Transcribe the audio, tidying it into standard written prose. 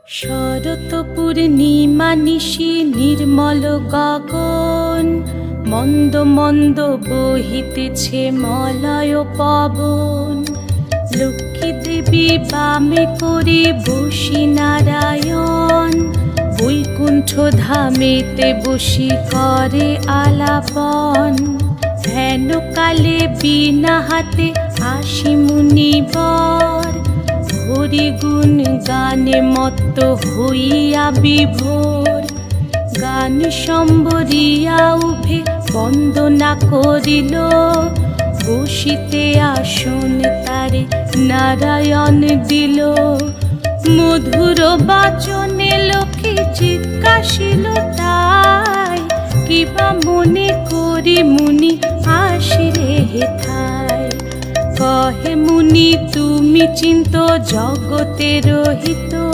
শরৎ পূর্ণিমা নিশি নির্মল গগন, মন্দ মন্দ বহিতেছে মলয় পবন। লক্ষ্মী দেবী বামে করে বসি নারায়ণ, বৈকুণ্ঠ ধামেতে বসি করে আলাপন। হেন কালে বিনা হাতে আসি মুনিবর, হরি গুণ গানে মত্ত হইয়া বিভোর। গান সম্বরিয়া উভে বন্দনা করিল, বসিতে আসন তারে নারায়ণ দিল। মধুর বাচনে লোকে জিজ্ঞাসিল তাই, কিবা মনে করি মুনি আসিরে হেথায়। কহে মুনি তুমি চিন্ত জগতের হিত,